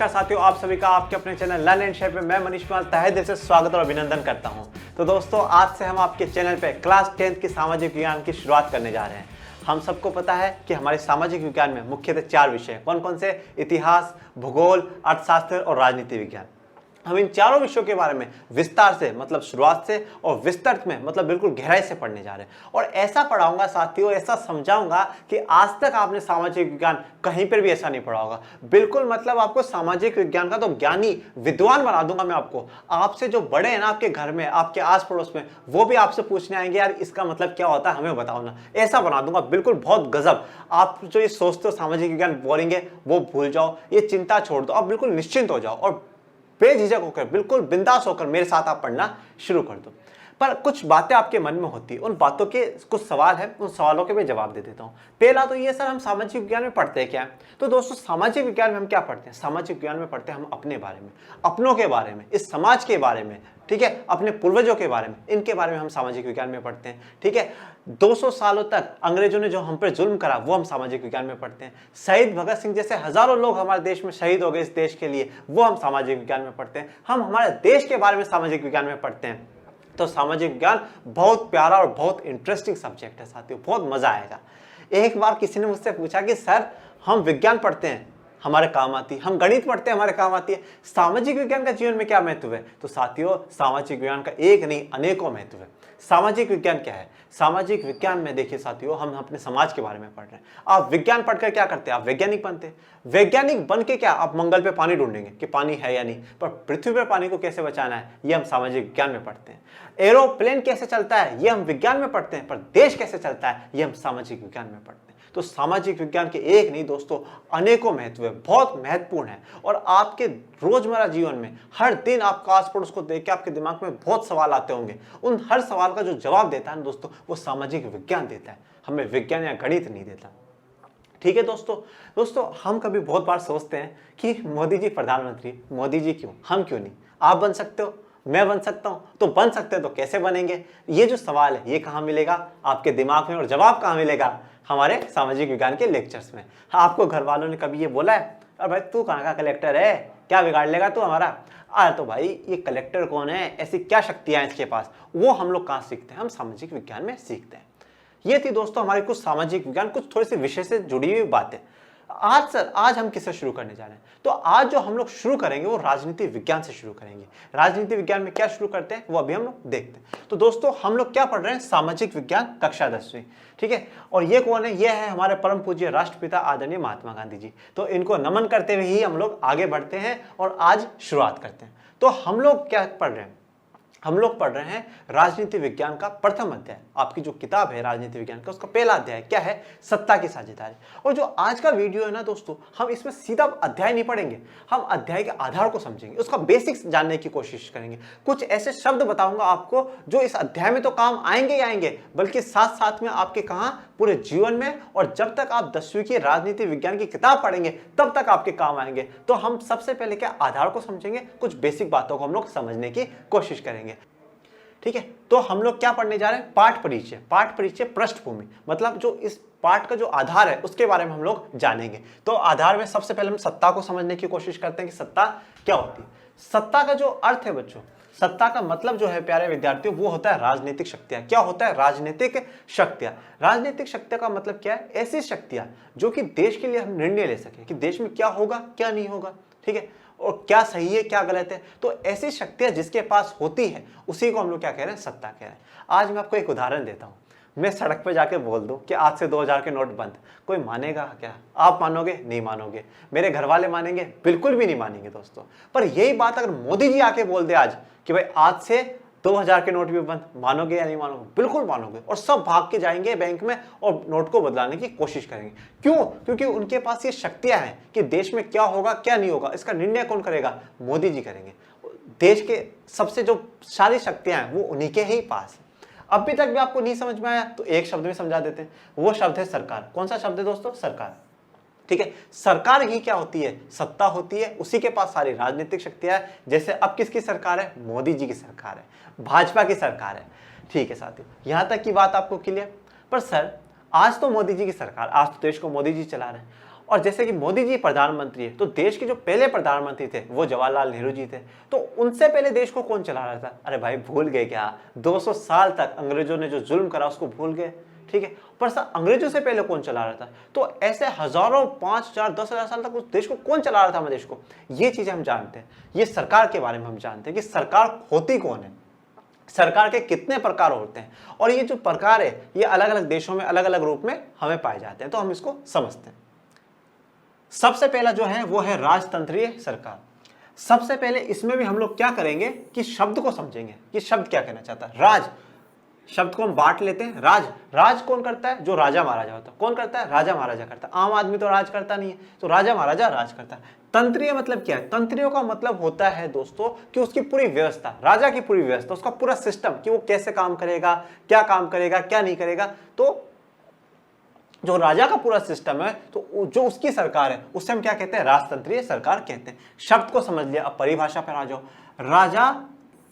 नमस्कार साथियों, आप सभी का आपके अपने चैनल लर्न एंड शेयर पे मैं मनीष कुमार तहे दिल से स्वागत और अभिनंदन करता हूं। तो दोस्तों, आज से हम आपके चैनल पे क्लास 10th की सामाजिक विज्ञान की शुरुआत करने जा रहे हैं। हम सबको पता है कि हमारे सामाजिक विज्ञान में मुख्यतः 4 विषय कौन कौन से? इतिहास, भूगोल, अर्थशास्त्र और राजनीति विज्ञान। हम इन चारों विषयों के बारे में विस्तार से मतलब शुरुआत से और विस्तृत में मतलब बिल्कुल गहराई से पढ़ने जा रहे हैं और ऐसा पढ़ाऊंगा साथियों, ऐसा समझाऊंगा कि आज तक आपने सामाजिक विज्ञान कहीं पर भी ऐसा नहीं पढ़ा होगा। बिल्कुल मतलब आपको सामाजिक विज्ञान का तो ज्ञानी विद्वान बना दूंगा मैं आपको। आपसे जो बड़े हैं ना आपके घर में, आपके आस पड़ोस में, वो भी आपसे पूछने आएंगे यार इसका मतलब क्या होता है, हमें बताओ ना। ऐसा बना दूंगा बिल्कुल बहुत गजब। आप जो ये सोचते हो सामाजिक विज्ञान बोरिंग है वो भूल जाओ, ये चिंता छोड़ दो, आप बिल्कुल निश्चिंत हो जाओ और बेझिझक होकर बिल्कुल बिंदास होकर मेरे साथ आप पढ़ना शुरू कर दो। पर कुछ बातें आपके मन में होती है, उन बातों के कुछ सवाल हैं, उन सवालों के मैं जवाब दे देता हूं। पहला तो ये सर, हम सामाजिक विज्ञान में पढ़ते हैं क्या? तो दोस्तों, सामाजिक विज्ञान में हम क्या पढ़ते हैं? सामाजिक विज्ञान में पढ़ते हैं हम अपने बारे में, अपनों के बारे में, इस समाज के बारे में, ठीक है, अपने पूर्वजों के बारे में, इनके बारे में हम सामाजिक विज्ञान में पढ़ते हैं। ठीक है, 200 सालों तक अंग्रेजों ने जो हम पर जुल्म करा वो हम सामाजिक विज्ञान में पढ़ते हैं। शहीद भगत सिंह जैसे हजारों लोग हमारे देश में शहीद हो गए इस देश के लिए, वो हम सामाजिक विज्ञान में पढ़ते हैं। हम हमारे देश के बारे में सामाजिक विज्ञान में पढ़ते हैं। तो सामाजिक विज्ञान बहुत प्यारा और बहुत इंटरेस्टिंग सब्जेक्ट है साथियों, बहुत मजा आएगा। एक बार किसी ने मुझसे पूछा कि सर हम विज्ञान पढ़ते हैं हमारे काम आती है, हम गणित पढ़ते हैं हमारे काम आती है, सामाजिक विज्ञान का जीवन में क्या महत्व है? तो साथियों, सामाजिक विज्ञान का एक नहीं अनेकों महत्व है। सामाजिक विज्ञान क्या है? सामाजिक विज्ञान में देखिए साथियों, हम अपने समाज के बारे में पढ़ रहे हैं। आप विज्ञान पढ़कर क्या करते हैं? आप वैज्ञानिक बनते हैं। वैज्ञानिक बन के क्या आप मंगल पे पानी ढूंढेंगे कि पानी है या नहीं, पर पृथ्वी पर पानी को कैसे बचाना है ये हम सामाजिक विज्ञान में पढ़ते हैं। एरोप्लेन कैसे चलता है ये हम विज्ञान में पढ़ते हैं, पर देश कैसे चलता है ये हम सामाजिक विज्ञान में पढ़ते हैं। तो सामाजिक विज्ञान के एक नहीं दोस्तों अनेकों महत्व है, बहुत महत्वपूर्ण है। और आपके रोजमर्रा जीवन में हर दिन आपका आस पड़ोस को देख के आपके दिमाग में बहुत सवाल आते होंगे। उन हर सवाल का जो जवाब देता है ना दोस्तों, वो सामाजिक विज्ञान देता है, हमें विज्ञान या गणित नहीं देता। ठीक है दोस्तों, हम कभी बहुत बार सोचते हैं कि मोदी जी प्रधानमंत्री, मोदी जी क्यों, हम क्यों नहीं? आप बन सकते हो, मैं बन सकता हूं, तो बन सकते हैं तो कैसे बनेंगे? ये जो सवाल है ये कहां मिलेगा? आपके दिमाग में। और जवाब कहां मिलेगा? हमारे सामाजिक विज्ञान के लेक्चर्स में। हाँ, आपको घर वालों ने कभी ये बोला है अरे भाई तू कहाँ का कलेक्टर है, क्या बिगाड़ लेगा तू हमारा? अरे तो भाई ये कलेक्टर कौन है, ऐसी क्या शक्तियां हैं इसके पास? वो हम लोग कहाँ सीखते हैं? हम सामाजिक विज्ञान में सीखते हैं। ये थी दोस्तों हमारी कुछ सामाजिक विज्ञान, कुछ थोड़ी सी विषय से जुड़ी हुई बातें। आज हम किससे शुरू करने जा रहे हैं? तो आज जो हम लोग शुरू करेंगे वो राजनीति विज्ञान से शुरू करेंगे। राजनीति विज्ञान में क्या शुरू करते हैं वो अभी हम लोग देखते हैं। तो दोस्तों, हम लोग क्या पढ़ रहे हैं? सामाजिक विज्ञान कक्षा 10वीं। ठीक है, और ये कौन है? ये है हमारे परम पूज्य राष्ट्रपिता आदरणीय महात्मा गांधी जी। तो इनको नमन करते हुए ही हम लोग आगे बढ़ते हैं और आज शुरुआत करते हैं। तो हम लोग क्या पढ़ रहे हैं? हम लोग पढ़ रहे हैं राजनीति विज्ञान का प्रथम अध्याय। आपकी जो किताब है राजनीति विज्ञान का, उसका पहला अध्याय क्या है? सत्ता की साझेदारी। और जो आज का वीडियो है ना दोस्तों, हम इसमें सीधा अध्याय नहीं पढ़ेंगे, हम अध्याय के आधार को समझेंगे, उसका बेसिक्स जानने की कोशिश करेंगे। कुछ ऐसे शब्द बताऊंगा आपको जो इस अध्याय में तो काम आएंगे ही आएंगे, बल्कि साथ साथ में आपके कहां पूरे जीवन में, और जब तक आप 10वीं की राजनीति विज्ञान की किताब पढ़ेंगे तब तक आपके काम आएंगे। तो हम सबसे पहले क्या आधार को समझेंगे, कुछ बेसिक बातों को हम लोग समझने की कोशिश करेंगे। ठीक है, तो हम लोग क्या पढ़ने जा रहे हैं? पाठ परिचय। पाठ परिचय पृष्ठभूमि, मतलब जो इस पाठ का जो आधार है उसके बारे में हम लोग जानेंगे। तो आधार में सबसे पहले हम सत्ता को समझने की कोशिश करते हैं कि सत्ता क्या होती है। सत्ता का जो अर्थ है बच्चों, सत्ता का मतलब जो है प्यारे विद्यार्थियों, वो होता है राजनीतिक शक्तियां। क्या होता है? राजनीतिक शक्तियां। राजनीतिक शक्तियां का मतलब क्या है? ऐसी शक्तियां जो कि देश के लिए हम निर्णय ले सके कि देश में क्या होगा क्या नहीं होगा, ठीक है, और क्या सही है क्या गलत है। तो ऐसी शक्तियां जिसके पास होती है उसी को हम लोग क्या कह रहे हैं? सत्ता कह रहे हैं। आज मैं आपको एक उदाहरण देता हूं। मैं सड़क पे जाके बोल दूं कि आज से 2000 के नोट बंद, कोई मानेगा क्या? आप मानोगे? नहीं मानोगे। मेरे घर वाले मानेंगे? बिल्कुल भी नहीं मानेंगे दोस्तों। पर यही बात अगर मोदी जी आके बोल दे आज कि भाई आज से 2000 के नोट भी बंद, मानोगे या नहीं मानोगे? बिल्कुल मानोगे, और सब भाग के जाएंगे बैंक में और नोट को बदलाने की कोशिश करेंगे। क्यों? क्योंकि उनके पास ये शक्तियां हैं कि देश में क्या होगा क्या नहीं होगा, इसका निर्णय कौन करेगा? मोदी जी करेंगे। देश के सबसे जो सारी शक्तियां हैं वो उन्हीं के ही पास है। अभी तक भी आपको नहीं समझ में आया तो एक शब्द में समझा देते हैं, वो शब्द है सरकार। कौन सा शब्द है दोस्तों? सरकार। ठीक है, सरकार ही क्या होती है? सत्ता होती है, उसी के पास सारी राजनीतिक शक्तियां है। जैसे अब किसकी सरकार है? मोदी जी की सरकार है, भाजपा की सरकार है। ठीक है साथियों, यहां तक की बात आपको क्लियर? पर सर आज तो मोदी जी की सरकार, आज तो देश को मोदी जी चला रहे हैं, और जैसे कि मोदी जी प्रधानमंत्री है, तो देश के जो पहले प्रधानमंत्री थे वो जवाहरलाल नेहरू जी थे। तो उनसे पहले देश को कौन चला रहा था? अरे भाई भूल गए क्या? 200 साल तक अंग्रेजों ने जो जुल्म करा उसको भूल गए, ठीक है। पर सर अंग्रेजों से पहले कौन चला रहा था? तो ऐसे हजारों, 5,000, 10,000 साल तक उस देश को कौन चला रहा था? हमारे देश को ये चीजें हम जानते हैं। ये सरकार के बारे में हम जानते हैं कि सरकार होती कौन है, सरकार के कितने प्रकार होते हैं, और ये जो प्रकार है ये अलग अलग देशों में अलग अलग रूप में हमें पाए जाते हैं। तो हम इसको समझते हैं। सबसे पहला जो है वो है राजतंत्रीय सरकार। सबसे पहले इसमें भी हम लोग क्या करेंगे कि शब्द को समझेंगे कि शब्द क्या कहना चाहता है। राज शब्द को हम बांट लेते हैं। राज कौन करता है? जो राजा महाराजा होता है। कौन करता है? राजा महाराजा करता है। आम आदमी तो राज करता नहीं है, तो राजा महाराजा राज करता है। तंत्रीय मतलब क्या है? तंत्रियों का मतलब होता है दोस्तों कि उसकी पूरी व्यवस्था, राजा की पूरी व्यवस्था, उसका पूरा सिस्टम कि वो कैसे काम करेगा, क्या काम करेगा, क्या नहीं करेगा। तो जो राजा का पूरा सिस्टम है, तो जो उसकी सरकार है उससे हम क्या कहते हैं? राजतंत्रीय सरकार कहते हैं। शब्द को समझ लिया, अब परिभाषा पर आ जाओ। राजा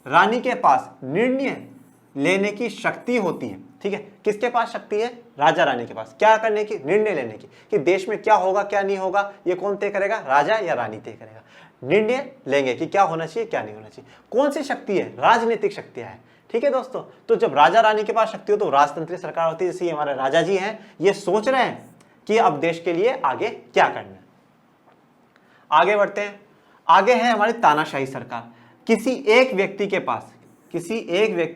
रानी के पास निर्णय लेने की शक्ति होती है, ठीक है। किसके पास शक्ति है? राजा रानी के पास। क्या करने की? निर्णय लेने की, कि देश में क्या होगा क्या नहीं होगा, ये कौन तय करेगा? राजा या रानी तय करेगा। निर्णय लेंगे कि क्या होना चाहिए क्या नहीं होना चाहिए। कौन सी शक्ति है? राजनीतिक शक्तियां है, ठीक है दोस्तों। तो जब राजा रानी के पास शक्ति हो तो राजतंत्रीय सरकार होती है। जैसे हमारे राजा जी हैं, ये सोच रहे हैं कि अब देश के लिए आगे क्या करना है। आगे बढ़ते हैं। आगे है हमारी तानाशाही सरकार। किसी एक व्यक्ति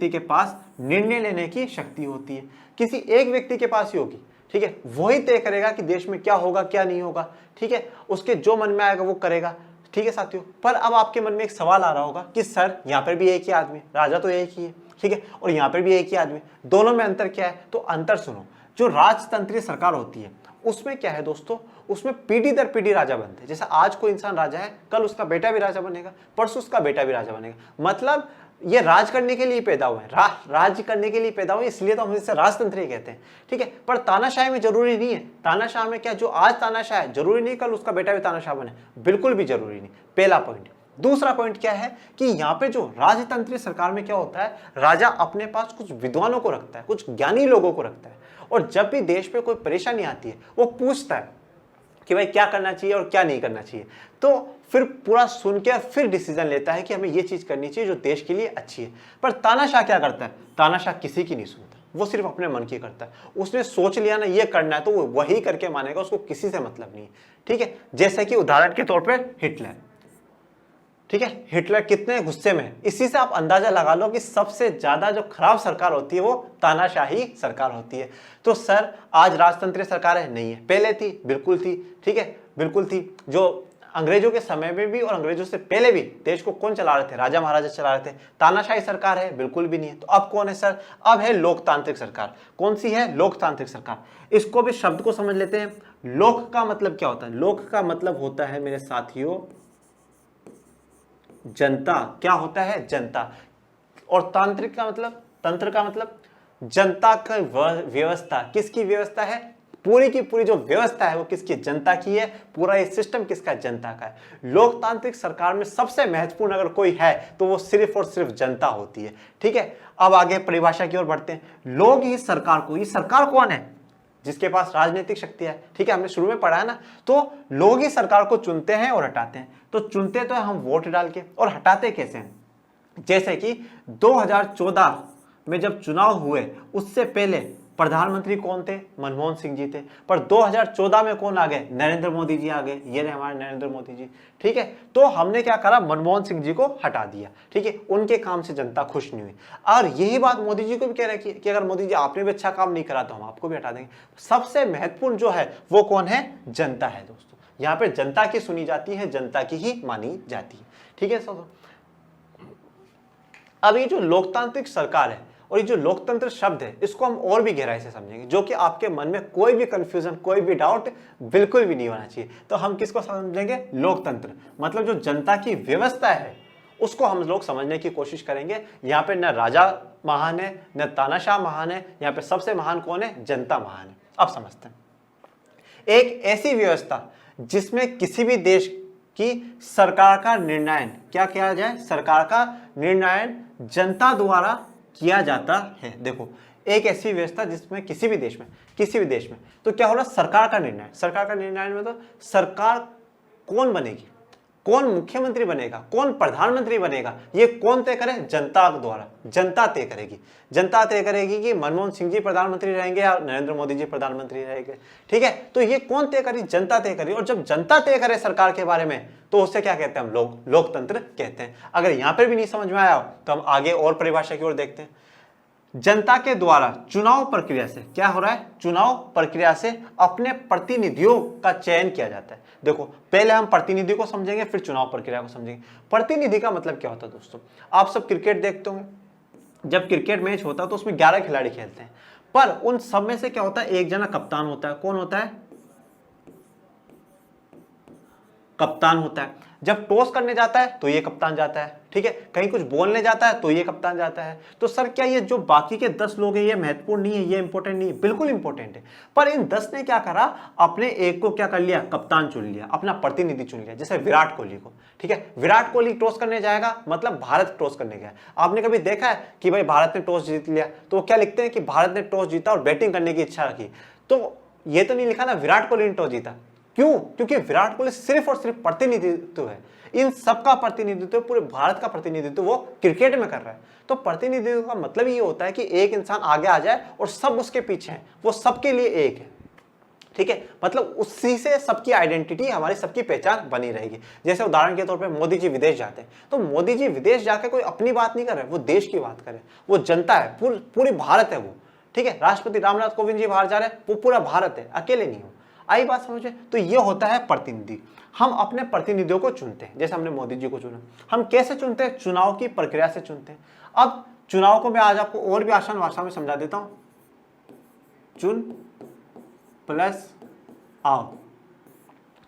के पास निर्णय लेने की शक्ति होती है। किसी एक व्यक्ति के पास ही होगी, ठीक है। वही तय करेगा कि देश में क्या होगा क्या नहीं होगा, ठीक है। उसके जो मन में आएगा वो करेगा, ठीक है साथियों। पर अब आपके मन में एक सवाल आ रहा होगा कि सर यहाँ पर भी एक ही आदमी, राजा तो एक ही है, ठीक है, और यहाँ पर भी एक ही आदमी, दोनों में अंतर क्या है? तो अंतर सुनो। जो राजतंत्रीय सरकार होती है उसमें क्या है दोस्तों? उसमें पीढ़ी दर पीढ़ी राजा बनते हैं। जैसे आज कोई इंसान राजा है, कल उसका बेटा भी राजा बनेगा, परसों उसका बेटा भी राजा बनेगा। मतलब ये राज करने के लिए पैदा हुए हैं, राज करने के लिए पैदा हुए, इसलिए तो हम इसे राजतंत्रीय कहते हैं, ठीक है। पर तानाशाही में जरूरी नहीं है। तानाशाह में क्या, जो आज तानाशाह है जरूरी नहीं कल उसका बेटा भी तानाशाह बने, बिल्कुल भी जरूरी नहीं। पहला पॉइंट। दूसरा पॉइंट क्या है कि यहाँ पे जो राजतंत्रीय सरकार में क्या होता है, राजा अपने पास कुछ विद्वानों को रखता है, कुछ ज्ञानी लोगों को रखता है, और जब भी देश पे कोई परेशानी आती है वो पूछता है कि भाई क्या करना चाहिए और क्या नहीं करना चाहिए। तो फिर पूरा सुन के फिर डिसीजन लेता है कि हमें ये चीज करनी चाहिए जो देश के लिए अच्छी है। पर तानाशाह क्या करता है? तानाशाह किसी की नहीं सुनता, वो सिर्फ अपने मन की करता है। उसने सोच लिया ना ये करना है तो वो वही करके मानेगा, उसको किसी से मतलब नहीं है, ठीक है। जैसे कि उदाहरण के तौर पर हिटलर, ठीक है। हिटलर कितने गुस्से में है, इसी से आप अंदाजा लगा लो कि सबसे ज्यादा जो खराब सरकार होती है वो तानाशाही सरकार होती है। तो सर आज राजतंत्रीय सरकार है? नहीं है। पहले थी? बिल्कुल थी, ठीक है, बिल्कुल थी। जो अंग्रेजों के समय में भी और अंग्रेजों से पहले भी देश को कौन चला रहे थे? राजा महाराजा चला रहे थे। तानाशाही सरकार है? बिल्कुल भी नहीं है। तो अब कौन है सर? अब है लोकतांत्रिक सरकार। कौन सी है? लोकतांत्रिक सरकार। इसको भी शब्द को समझ लेते हैं। लोक का मतलब क्या होता है? लोक का मतलब होता है मेरे साथियों जनता। क्या होता है? जनता। और तांत्रिक का मतलब, तंत्र का मतलब जनता का व्यवस्था। किसकी व्यवस्था है? पूरी की पूरी जो व्यवस्था है वो किसकी? जनता की है। पूरा ये सिस्टम किसका? जनता का है। लोकतांत्रिक सरकार में सबसे महत्वपूर्ण अगर कोई है तो वो सिर्फ और सिर्फ जनता होती है, ठीक है। अब आगे परिभाषा की ओर बढ़ते हैं। लोग ही सरकार को, ये सरकार कौन है? जिसके पास राजनीतिक शक्ति है, ठीक है, हमने शुरू में पढ़ा है ना। तो लोग ही सरकार को चुनते हैं और हटाते हैं। तो चुनते तो हम वोट डाल के, और हटाते कैसे हैं? जैसे कि 2014 में जब चुनाव हुए उससे पहले प्रधानमंत्री कौन थे? मनमोहन सिंह जी थे। पर 2014 में कौन आ गए? नरेंद्र मोदी जी आ गए। ये रहे हमारे नरेंद्र मोदी जी, ठीक है। तो हमने क्या करा? मनमोहन सिंह जी को हटा दिया, ठीक है। उनके काम से जनता खुश नहीं हुई, और यही बात मोदी जी को भी कह रहे कि अगर मोदी जी आपने भी अच्छा काम नहीं करा तो हम आपको भी हटा देंगे। सबसे महत्वपूर्ण जो है वो कौन है? जनता है दोस्तों। यहाँ पे जनता की सुनी जाती है, जनता की ही मानी जाती है, ठीक है दोस्तों। अब ये जो लोकतांत्रिक सरकार है और ये जो लोकतंत्र शब्द है इसको हम और भी गहराई से समझेंगे, जो कि आपके मन में कोई भी कंफ्यूजन, कोई भी डाउट बिल्कुल भी नहीं होना चाहिए। तो हम किसको समझेंगे? लोकतंत्र। मतलब जो जनता की व्यवस्था है उसको हम लोग समझने की कोशिश करेंगे। यहाँ पे न राजा महान है न तानाशाह महान है, यहाँ पे सबसे महान कौन है? जनता महान है। अब समझते हैं। एक ऐसी व्यवस्था जिसमें किसी भी देश की सरकार का निर्णय क्या किया जाए? सरकार का निर्णय जनता द्वारा किया जाता है। देखो एक ऐसी व्यवस्था जिसमें किसी भी देश में तो क्या हो रहा है, सरकार का निर्णय में तो सरकार कौन बनेगी, कौन मुख्यमंत्री बनेगा, कौन प्रधानमंत्री बनेगा, ये कौन तय करे, जनता द्वारा, जनता तय करेगी कि मनमोहन सिंह जी प्रधानमंत्री रहेंगे या नरेंद्र मोदी जी प्रधानमंत्री रहेंगे। ठीक है, तो ये कौन तय करेगी, जनता तय करेगी। और जब जनता तय करे सरकार के बारे में तो उससे क्या कहते हैं हम लोग, लोकतंत्र कहते हैं। अगर यहां पर भी नहीं समझ में आया तो हम आगे और परिभाषा की ओर देखते हैं। जनता के द्वारा चुनाव प्रक्रिया से क्या हो रहा है, चुनाव प्रक्रिया से अपने प्रतिनिधियों का चयन किया जाता है। देखो पहले हम प्रतिनिधि को समझेंगे फिर चुनाव प्रक्रिया को समझेंगे। प्रतिनिधि का मतलब क्या होता है दोस्तों, आप सब क्रिकेट देखते होंगे, जब क्रिकेट मैच होता है तो उसमें 11 खिलाड़ी खेलते हैं, पर उन सब में से क्या होता है, एक जना कप्तान होता है। कौन होता है, कप्तान होता है। जब टॉस करने जाता है तो ये कप्तान जाता है, ठीक है, कहीं कुछ बोलने जाता है तो ये कप्तान जाता है। तो सर क्या ये जो बाकी के 10 लोग हैं ये महत्वपूर्ण नहीं है, ये इंपॉर्टेंट नहीं है? बिल्कुल इंपॉर्टेंट है। पर इन 10 ने क्या करा, अपने एक को क्या कर लिया, कप्तान चुन लिया, अपना प्रतिनिधि चुन लिया। जैसे विराट कोहली को, ठीक है, विराट कोहली टॉस करने जाएगा मतलब भारत टॉस करने गया। आपने कभी देखा है कि भाई भारत ने टॉस जीत लिया तो क्या लिखते हैं कि भारत ने टॉस जीता और बैटिंग करने की इच्छा रखी? तो ये तो नहीं लिखा ना विराट कोहली ने टॉस जीता। क्यों? क्योंकि विराट कोहली सिर्फ और सिर्फ प्रतिनिधित्व है, इन सबका प्रतिनिधित्व, पूरे भारत का प्रतिनिधित्व वो क्रिकेट में कर रहा है। तो प्रतिनिधित्व का मतलब ये होता है कि एक इंसान आगे आ जाए और सब उसके पीछे हैं, वो सबके लिए एक है। ठीक है, मतलब उसी से सबकी आइडेंटिटी, हमारी सबकी पहचान बनी रहेगी। जैसे उदाहरण के तौर पे मोदी जी विदेश जाते हैं तो मोदी जी विदेश जाके कोई अपनी बात नहीं कर रहे, वो देश की बात कर रहे, वो जनता है, पूरी भारत है वो। ठीक है, राष्ट्रपति रामनाथ कोविंद जी बाहर जा रहे हैं, वो पूरा भारत है, अकेले नहीं हो। आई बात समझे? तो ये होता है प्रतिनिधि। हम अपने प्रतिनिधियों को चुनते हैं, जैसे हमने मोदी जी को चुना। हम कैसे चुनते हैं? चुनाव की प्रक्रिया से चुनते हैं। अब चुनाव को मैं आज आपको और भी आसान भाषा में समझा देता हूं। चुन प्लस आओ,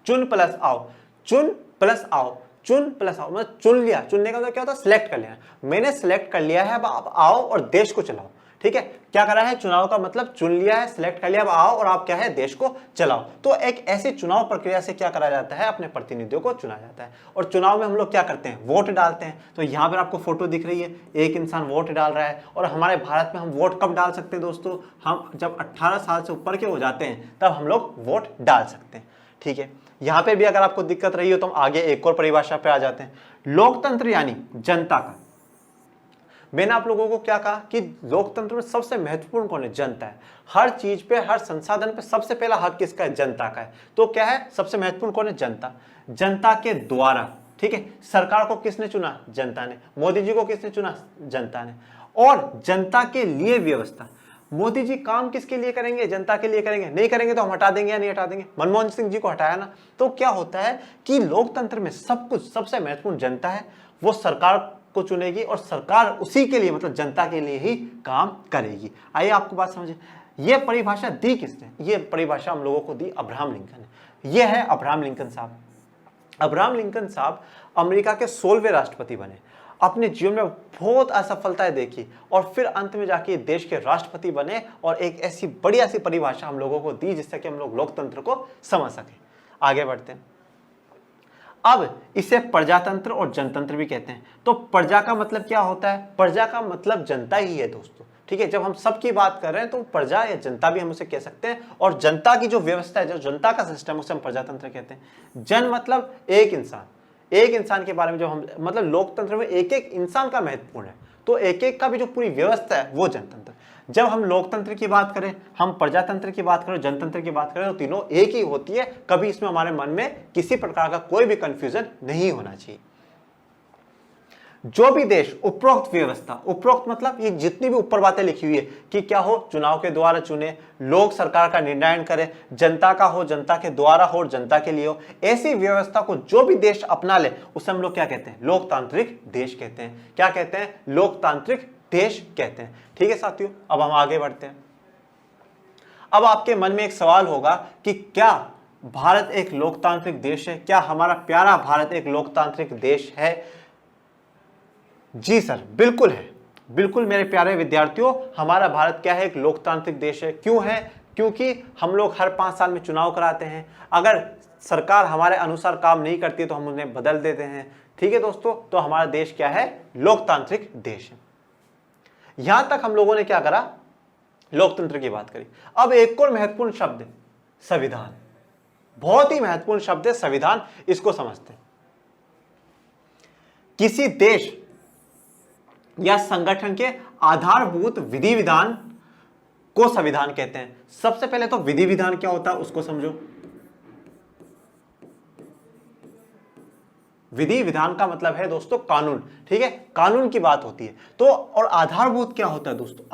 चुन प्लस आओ, चुन प्लस आओ, चुन प्लस आओ, मतलब चुन लिया। चुनने का मतलब क्या होता है? सिलेक्ट कर लिया। मैंने सिलेक्ट कर लिया है, अब आप आओ और देश को चलाओ। ठीक है, क्या करा है? चुनाव का मतलब चुन लिया है, सिलेक्ट कर लिया, अब आओ और आप क्या है, देश को चलाओ। तो एक ऐसी चुनाव प्रक्रिया से क्या करा जाता है, अपने प्रतिनिधियों को चुना जाता है। और चुनाव में हम लोग क्या करते हैं? वोट डालते हैं। तो यहाँ पर आपको फोटो दिख रही है, एक इंसान वोट डाल रहा है। और हमारे भारत में हम वोट कब डाल सकते हैं दोस्तों? हम जब 18 साल से ऊपर के हो जाते हैं तब हम लोग वोट डाल सकते हैं। ठीक है, यहाँ पे भी अगर आपको दिक्कत रही हो तो हम आगे एक और परिभाषा पे आ जाते हैं। लोकतंत्र यानी जनता का। मैंने आप लोगों को क्या कहा कि लोकतंत्र में सबसे महत्वपूर्ण कौन है? जनता है। हर चीज पे, हर संसाधन पे सबसे पहला हक किसका है? जनता का है। तो क्या है, सबसे महत्वपूर्ण कौन है? जनता। जनता के द्वारा, ठीक है, सरकार को किसने चुना? जनता ने। मोदी जी को किसने चुना? जनता ने। और जनता के लिए व्यवस्था। मोदी जी काम किसके लिए करेंगे? जनता के लिए करेंगे। नहीं करेंगे तो हम हटा देंगे या नहीं हटा देंगे? मनमोहन सिंह जी को हटाया ना। तो क्या होता है कि लोकतंत्र में सब कुछ, सबसे महत्वपूर्ण जनता है, वो सरकार को चुनेगी और सरकार उसी के लिए, मतलब जनता के लिए ही काम करेगी। आइए आपको बात समझे। ये परिभाषा दी किसने? ये परिभाषा हम लोगों को दी अब्राहम लिंकन ने। ये है अब्राहम लिंकन साहब। अब्राहम लिंकन साहब अमेरिका के 16वें राष्ट्रपति बने। अपने जीवन में बहुत असफलताएं देखी और फिर अंत में जाके देश के राष्ट्रपति बने और एक ऐसी बढ़िया सी परिभाषा हम लोगों को दी जिससे कि हम लोग लोकतंत्र को समझ सके। आगे बढ़ते हैं। अब इसे प्रजातंत्र और जनतंत्र भी कहते हैं। तो प्रजा का मतलब क्या होता है? प्रजा का मतलब जनता ही है दोस्तों। ठीक है, जब हम सबकी बात कर रहे हैं तो प्रजा या जनता भी हम उसे कह सकते हैं। और जनता की जो व्यवस्था है, जो जनता का सिस्टम, उसे हम प्रजातंत्र कहते हैं। जन मतलब एक इंसान। एक इंसान के बारे में जो हम, मतलब लोकतंत्र में एक एक इंसान का महत्वपूर्ण है, तो एक एक का भी जो पूरी व्यवस्था है वो जनतंत्र। जब हम लोकतंत्र की बात करें, हम प्रजातंत्र की बात करें, जनतंत्र की बात करें, तो तीनों एक ही होती है। कभी इसमें हमारे मन में किसी प्रकार का कोई भी कंफ्यूजन नहीं होना चाहिए। जो भी देश उपरोक्त व्यवस्था, उपरोक्त मतलब ये जितनी भी ऊपर बातें लिखी हुई है कि क्या हो, चुनाव के द्वारा चुने, लोग सरकार का निर्णय करे, जनता का हो, जनता के द्वारा हो और जनता के लिए हो, ऐसी व्यवस्था को जो भी देश अपना ले उसे हम लोग क्या कहते हैं? लोकतांत्रिक देश कहते हैं। क्या कहते हैं? लोकतांत्रिक देश कहते हैं। ठीक है साथियों, अब हम आगे बढ़ते हैं। अब आपके मन में एक सवाल होगा कि क्या भारत एक लोकतांत्रिक देश है? क्या हमारा प्यारा भारत एक लोकतांत्रिक देश है? जी सर, बिल्कुल है। बिल्कुल मेरे प्यारे विद्यार्थियों, हमारा भारत क्या है? एक लोकतांत्रिक देश है। क्यों है? क्योंकि हम लोग हर 5 साल में चुनाव कराते हैं। अगर सरकार हमारे अनुसार काम नहीं करती है तो हम उन्हें बदल देते हैं। ठीक है दोस्तों, तो हमारा देश क्या है? लोकतांत्रिक देश है। यहां तक हम लोगों ने क्या करा? लोकतंत्र की बात करी। अब एक और महत्वपूर्ण शब्द है संविधान, बहुत ही महत्वपूर्ण शब्द है संविधान, इसको समझते हैं। किसी देश या संगठन के आधारभूत विधि विधान को संविधान कहते हैं। सबसे पहले तो विधि विधान क्या होता है उसको समझो। विधि विधान का मतलब है दोस्तों कानून, ठीक है, कानून की बात होती है। तो और आधारभूत क्या होता है दोस्तों?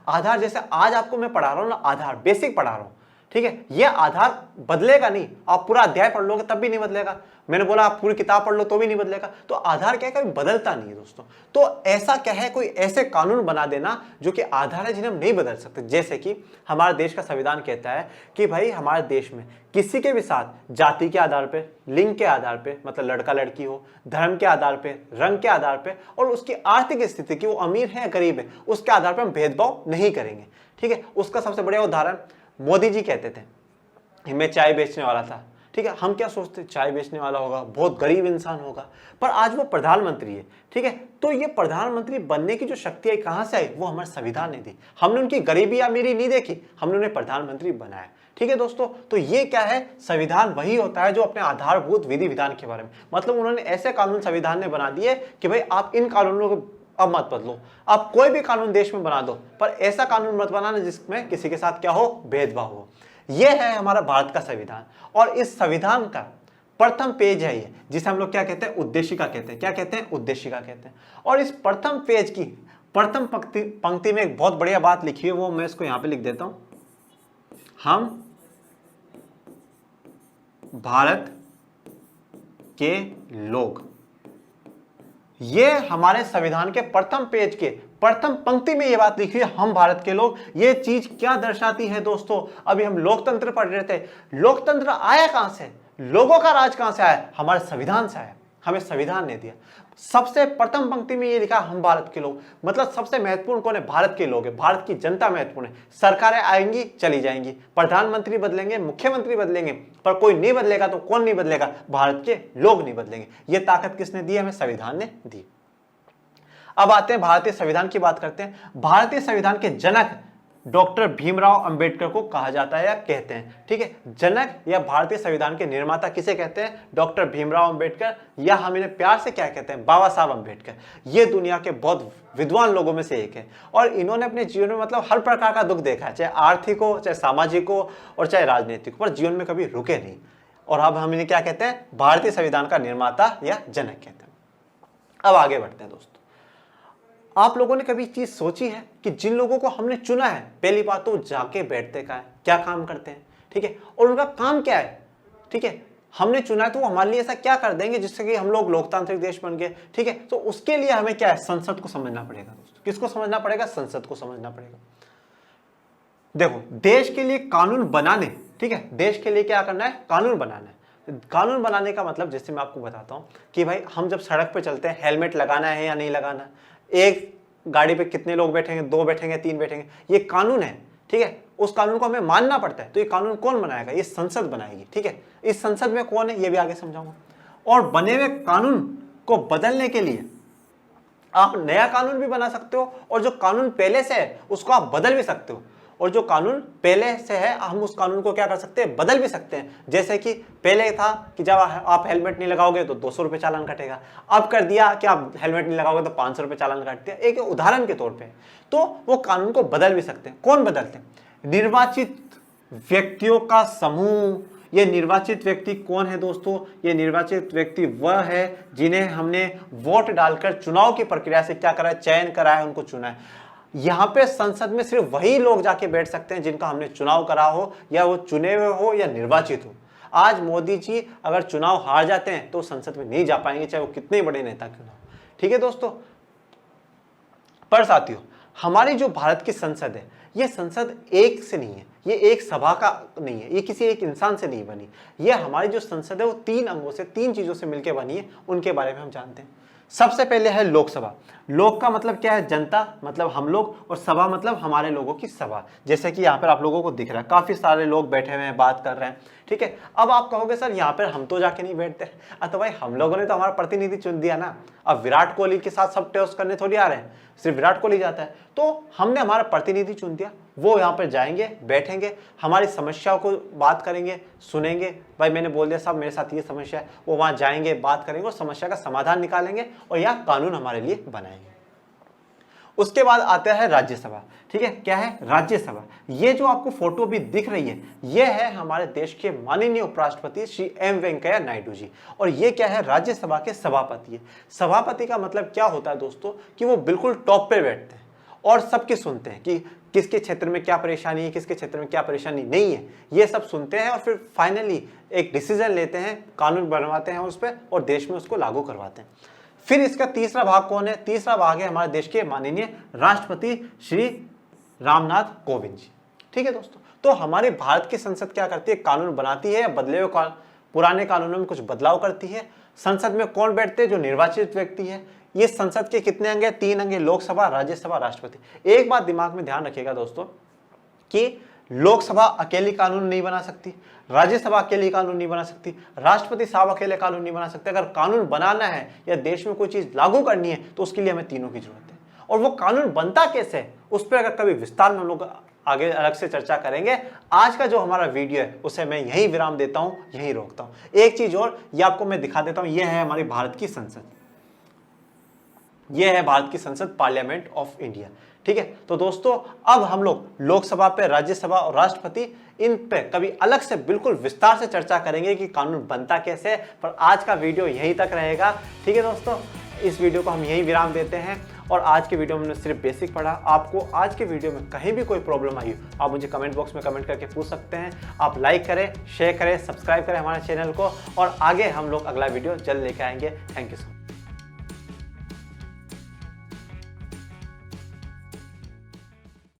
आधार जैसे आज आपको मैं पढ़ा रहा हूं ना, आधार बेसिक पढ़ा रहा हूं, ठीक है, यह आधार बदलेगा नहीं। आप पूरा अध्याय पढ़ लोगे तब भी नहीं बदलेगा, मैंने बोला आप पूरी किताब पढ़ लो तो भी नहीं बदलेगा। तो आधार क्या है, कभी बदलता नहीं है दोस्तों। तो ऐसा क्या है, कोई ऐसे कानून बना देना जो कि आधार है जिन्हें हम नहीं बदल सकते। जैसे कि हमारे देश का संविधान कहता है कि भाई हमारे देश में किसी के भी साथ जाति के आधार पे, लिंग के आधार पे, मतलब लड़का लड़की हो, धर्म के आधार पे, रंग के आधार पे, और उसकी आर्थिक स्थिति की, वो अमीर है या गरीब है, उसके आधार पर हम भेदभाव नहीं करेंगे, ठीक है। उसका सबसे बढ़िया उदाहरण मोदी जी कहते थे, मैं चाय बेचने वाला था, ठीक है, हम क्या सोचते, चाय बेचने वाला होगा, बहुत गरीब इंसान होगा, पर आज वो प्रधानमंत्री है, ठीक है। तो ये प्रधानमंत्री बनने की जो शक्ति आई कहां से आई, वो हमारे संविधान ने दी। हमने उनकी गरीबी अमीरी नहीं देखी, हमने उन्हें प्रधानमंत्री बनाया, ठीक है दोस्तों। तो ये क्या है, संविधान वही होता है जो अपने आधारभूत विधि विधान के बारे में, मतलब उन्होंने ऐसे कानून संविधान ने बना दिए कि भाई आप इन कानूनों को अब मत बदलो, आप कोई भी कानून देश में बना दो, पर ऐसा कानून मत बनाना जिसमें किसी के साथ क्या हो, भेदभाव हो। यह है हमारा भारत का संविधान। और इस संविधान का प्रथम पेज है ये, जिसे हम लोग क्या कहते हैं, उद्देशिका कहते हैं। क्या कहते हैं, उद्देशिका कहते हैं। और इस प्रथम पेज की प्रथम पंक्ति में एक बहुत बढ़िया बात लिखी है, वो मैं इसको यहां पे लिख देता हूं। हम भारत के लोग, ये हमारे संविधान के प्रथम पेज के प्रथम पंक्ति में ये बात लिखी है, हम भारत के लोग। ये चीज क्या दर्शाती है दोस्तों? अभी हम लोकतंत्र पढ़ रहे थे, लोकतंत्र आया कहां से, लोगों का राज कहां से आया, हमारे संविधान से आया, हमें संविधान ने दिया। सबसे प्रथम पंक्ति में ये लिखा हम भारत के लोग, मतलब सबसे महत्वपूर्ण कौन है, भारत के लोग है, भारत की जनता महत्वपूर्ण है। सरकारें आएंगी चली जाएंगी, प्रधानमंत्री बदलेंगे, मुख्यमंत्री बदलेंगे, पर कोई नहीं बदलेगा। तो कौन नहीं बदलेगा, भारत के लोग नहीं बदलेंगे। ये ताकत किसने दी, हमें संविधान ने दी। अब आते हैं भारतीय संविधान की बात करते हैं। भारतीय संविधान के जनक डॉक्टर भीमराव अंबेडकर को कहा जाता है या कहते हैं, ठीक है। जनक या भारतीय संविधान के निर्माता किसे कहते हैं, डॉक्टर भीमराव अंबेडकर, या हम इन्हें प्यार से क्या कहते हैं, बाबा साहब अंबेडकर। ये दुनिया के बहुत विद्वान लोगों में से एक है, और इन्होंने अपने जीवन में मतलब हर प्रकार का दुख देखा है, चाहे आर्थिक हो, चाहे सामाजिक हो, और चाहे राजनीतिक, पर जीवन में कभी रुके नहीं। और अब हम इन्हें क्या कहते हैं, भारतीय संविधान का निर्माता या जनक कहते हैं। अब आगे बढ़ते हैं दोस्तों। आप लोगों ने कभी चीज सोची है कि जिन लोगों को हमने चुना है, पहली बात तो जाके बैठते कहाँ है, क्या काम करते हैं, ठीक है, और उनका काम क्या है, ठीक है। हमने चुना है तो वो हमारे लिए ऐसा क्या कर देंगे जिससे कि हम लोग लोकतांत्रिक देश बन गए, ठीक है। तो उसके लिए हमें क्या है, संसद को समझना पड़ेगा दोस्तों। किसको समझना पड़ेगा, संसद को समझना पड़ेगा। देखो, देश के लिए कानून बनाने, ठीक है, देश के लिए क्या करना है, कानून बनाना है। कानून बनाने का मतलब जैसे मैं आपको बताता हूं कि भाई हम जब सड़क पे चलते हैं, हेलमेट लगाना है या नहीं लगाना, एक गाड़ी पे कितने लोग बैठेंगे, 2 बैठेंगे, 3 बैठेंगे, ये कानून है, ठीक है। उस कानून को हमें मानना पड़ता है। तो ये कानून कौन बनाएगा, ये संसद बनाएगी, ठीक है। इस संसद में कौन है, ये भी आगे समझाऊंगा। और बने हुए कानून को बदलने के लिए आप नया कानून भी बना सकते हो, और जो कानून पहले से है उसको आप बदल भी सकते हो, और जो कानून पहले से है हम उस कानून को क्या कर सकते हैं, बदल भी सकते हैं। जैसे कि पहले था कि जब आप हेलमेट नहीं लगाओगे तो 200 रुपये चालान कटेगा, अब कर दिया कि आप हेलमेट नहीं लगाओगे तो 500 रुपये चालान काट दिया, एक उदाहरण के तौर पे। तो वो कानून को बदल भी सकते हैं। कौन बदलते हैं, निर्वाचित व्यक्तियों का समूह। ये निर्वाचित व्यक्ति कौन है दोस्तों, ये निर्वाचित व्यक्ति वह है जिन्हें हमने वोट डालकर चुनाव की प्रक्रिया से क्या करा है, चयन करा है, उनको चुना है। यहां पे संसद में सिर्फ वही लोग जाके बैठ सकते हैं जिनका हमने चुनाव करा हो, या वो चुने हुए हो या निर्वाचित हो। आज मोदी जी अगर चुनाव हार जाते हैं तो संसद में नहीं जा पाएंगे, चाहे वो कितने बड़े नेता क्यों ना हो, ठीक है दोस्तों। पर साथियों, हमारी जो भारत की संसद है, ये संसद एक से नहीं है, ये एक सभा का नहीं है, ये किसी एक इंसान से नहीं बनी। ये हमारी जो संसद है वो 3 अंगों से, 3 चीजों से मिलकर बनी है। उनके बारे में हम जानते हैं। सबसे पहले है लोकसभा। लोक का मतलब क्या है, जनता, मतलब हम लोग, और सभा मतलब हमारे लोगों की सभा। जैसे कि यहाँ पर आप लोगों को दिख रहा है, काफी सारे लोग बैठे हुए हैं, बात कर रहे हैं, ठीक है। अब आप कहोगे सर यहाँ पर हम तो जाके नहीं बैठते। तो भाई हम लोगों ने तो हमारा प्रतिनिधि चुन दिया ना, अब विराट कोहली के साथ सब टेस्ट करने थोड़ी आ रहे हैं। सिर्फ विराट कोहली जाता है। तो हमने हमारा प्रतिनिधि चुन दिया, वो यहाँ पर जाएंगे, बैठेंगे, हमारी समस्याओं को बात करेंगे, सुनेंगे। भाई मैंने बोल दिया साहब मेरे साथ ये समस्या है, वो वहाँ जाएंगे, बात करेंगे और समस्या का समाधान निकालेंगे और यहाँ कानून हमारे लिए बनाएंगे। उसके बाद आता है राज्यसभा। ठीक है, क्या है राज्यसभा? ये जो आपको फोटो भी दिख रही है, ये है हमारे देश के माननीय उपराष्ट्रपति श्री एम वेंकैया नायडू जी। और ये क्या है? राज्यसभा के सभापति है। सभापति का मतलब क्या होता है दोस्तों, कि वो बिल्कुल टॉप पे बैठते हैं और सबके सुनते हैं कि किसके क्षेत्र में क्या परेशानी है, किसके क्षेत्र में क्या परेशानी नहीं है, ये सब सुनते हैं और फिर फाइनली एक डिसीजन लेते हैं, कानून बनवाते हैं उस पर और देश में उसको लागू करवाते हैं। फिर इसका तीसरा भाग कौन है? तीसरा भाग है हमारे देश के माननीय राष्ट्रपति श्री रामनाथ कोविंद जी। ठीक है दोस्तों, तो हमारे भारत की संसद क्या करती है? कानून बनाती है या बदले हुए पुराने कानूनों में कुछ बदलाव करती है। संसद में कौन बैठते हैं? जो निर्वाचित व्यक्ति है। ये संसद के कितने अंग है? 3 अंग है, लोकसभा, राज्यसभा, राष्ट्रपति। एक बात दिमाग में ध्यान रखिएगा दोस्तों कि लोकसभा अकेली कानून नहीं बना सकती, राज्यसभा अकेली कानून नहीं बना सकती, राष्ट्रपति साहब अकेले कानून नहीं बना सकते। अगर कानून बनाना है या देश में कोई चीज लागू करनी है तो उसके लिए हमें तीनों की जरूरत है। और वो कानून बनता कैसे है उस पर अगर कभी विस्तार में हम लोग आगे अलग से चर्चा करेंगे। आज का जो हमारा वीडियो है उसे मैं यहीं विराम देता हूं, यहीं रोकता हूं। एक चीज और ये आपको मैं दिखा देता हूं, ये है हमारी भारत की संसद, ये है भारत की संसद, पार्लियामेंट ऑफ इंडिया। ठीक है, तो दोस्तों अब हम लोग लोकसभा पे, राज्यसभा और राष्ट्रपति, इन पे कभी अलग से बिल्कुल विस्तार से चर्चा करेंगे कि कानून बनता कैसे है। पर आज का वीडियो यहीं तक रहेगा। ठीक है दोस्तों, इस वीडियो को हम यहीं विराम देते हैं। और आज के वीडियो में हमने सिर्फ बेसिक पढ़ा। आपको आज के वीडियो में कहीं भी कोई प्रॉब्लम आई हो आप मुझे कमेंट बॉक्स में कमेंट करके पूछ सकते हैं। आप लाइक करें, शेयर करें, सब्सक्राइब करें हमारे चैनल को और आगे हम लोग अगला वीडियो जल्द लेके आएंगे। Thank you so much.